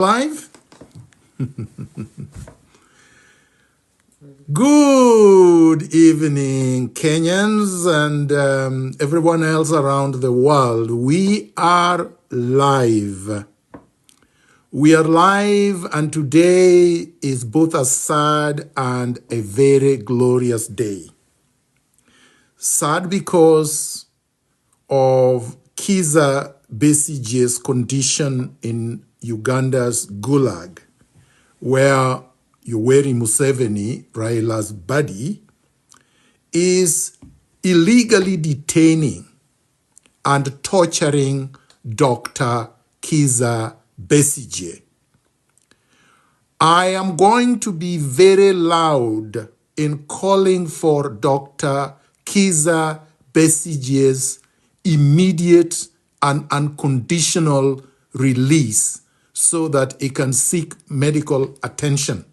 Live? Good evening, Kenyans and everyone else around the world. We are live. We are live, and today is both a sad and a very glorious day. Sad because of Kizza Besigye's condition in Uganda's Gulag, where Yoweri Museveni, Raila's buddy, is illegally detaining and torturing Dr. Kizza Besigye. I am going to be very loud in calling for Dr. Kizza Besigye's immediate and unconditional release so that he can seek medical attention.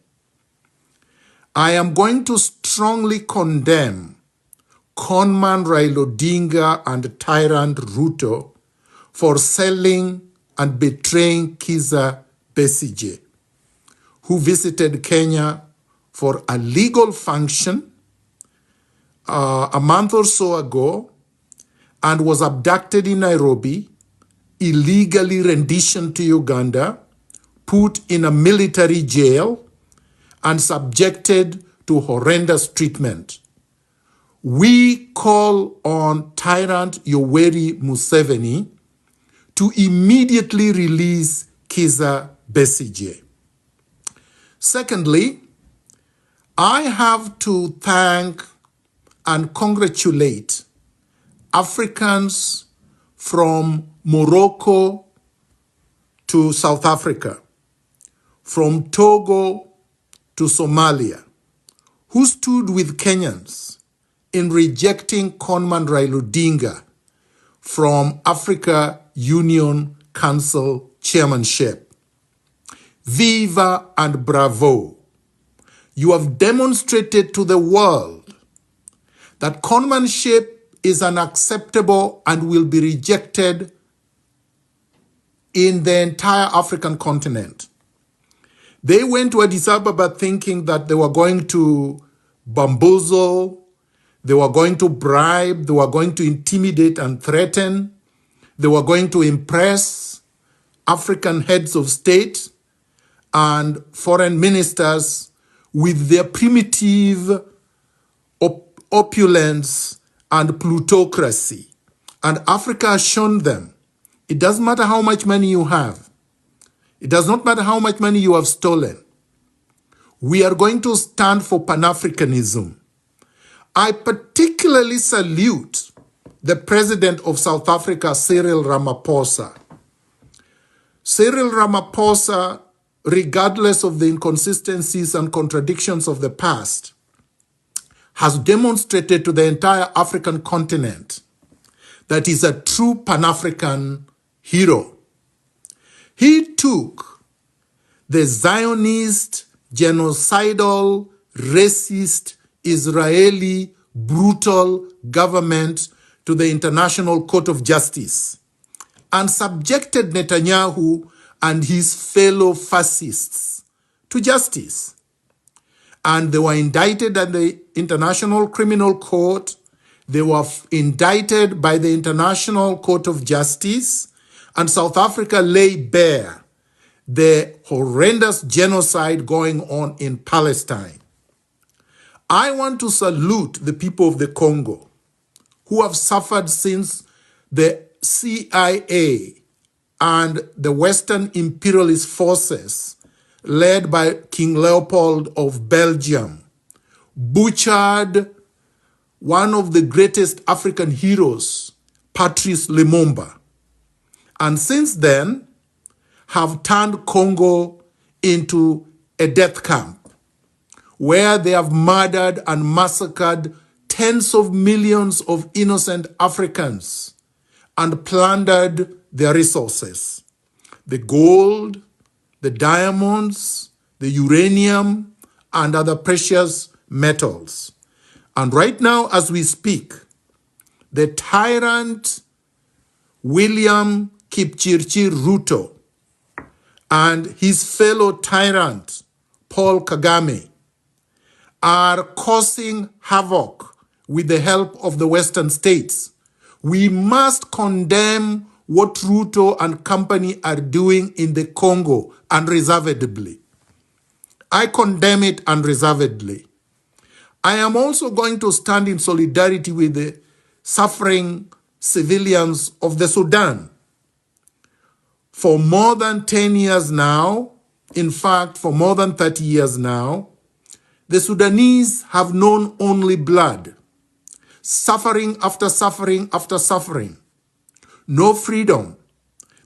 I am going to strongly condemn conman Raila Odinga and tyrant Ruto for selling and betraying Kizza Besigye, who visited Kenya for a legal function a month or so ago and was abducted in Nairobi, illegally renditioned to Uganda, put in a military jail, and subjected to horrendous treatment. We call on tyrant Yoweri Museveni to immediately release Kizza Besigye. Secondly, I have to thank and congratulate Africans from Morocco to South Africa, from Togo to Somalia, who stood with Kenyans in rejecting conman Raila Odinga from Africa Union Council chairmanship. Viva and bravo! You have demonstrated to the world that conmanship is unacceptable and will be rejected in the entire African continent. They went to Addis Ababa thinking that they were going to bamboozle, they were going to bribe, they were going to intimidate and threaten, they were going to impress African heads of state and foreign ministers with their primitive opulence and plutocracy. And Africa has shown them it doesn't matter how much money you have. It does not matter how much money you have stolen. We are going to stand for Pan-Africanism. I particularly salute the President of South Africa, Cyril Ramaphosa. Cyril Ramaphosa, regardless of the inconsistencies and contradictions of the past, has demonstrated to the entire African continent that he's a true Pan-African hero. He took the Zionist, genocidal, racist, Israeli, brutal government to the International Court of Justice and subjected Netanyahu and his fellow fascists to justice. And they were indicted at the International Criminal Court. They were indicted by the International Court of Justice, and South Africa lay bare the horrendous genocide going on in Palestine. I want to salute the people of the Congo who have suffered since the CIA and the Western imperialist forces led by King Leopold of Belgium butchered one of the greatest African heroes, Patrice Lumumba, and since then have turned Congo into a death camp where they have murdered and massacred tens of millions of innocent Africans and plundered their resources. The gold, the diamonds, the uranium, and other precious metals. And right now, as we speak, the tyrant William Kipchirchir Ruto and his fellow tyrant, Paul Kagame, are causing havoc with the help of the Western states. We must condemn what Ruto and company are doing in the Congo unreservedly. I condemn it unreservedly. I am also going to stand in solidarity with the suffering civilians of the Sudan. For more than 10 years now, in fact, for more than 30 years now, the Sudanese have known only blood, suffering after suffering after suffering, no freedom.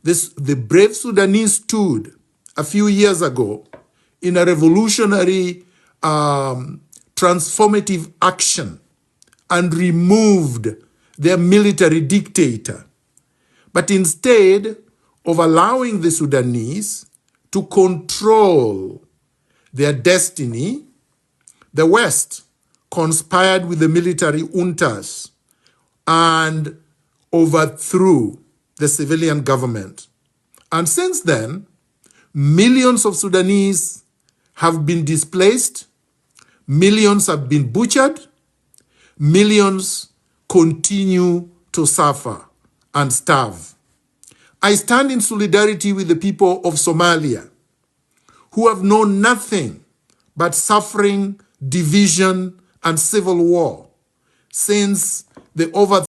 The brave Sudanese stood a few years ago in a revolutionary transformative action and removed their military dictator. But instead of allowing the Sudanese to control their destiny, the West conspired with the military juntas and overthrew the civilian government. And since then, millions of Sudanese have been displaced, millions have been butchered, millions continue to suffer and starve. I stand in solidarity with the people of Somalia, who have known nothing but suffering, division, and civil war since the overthrow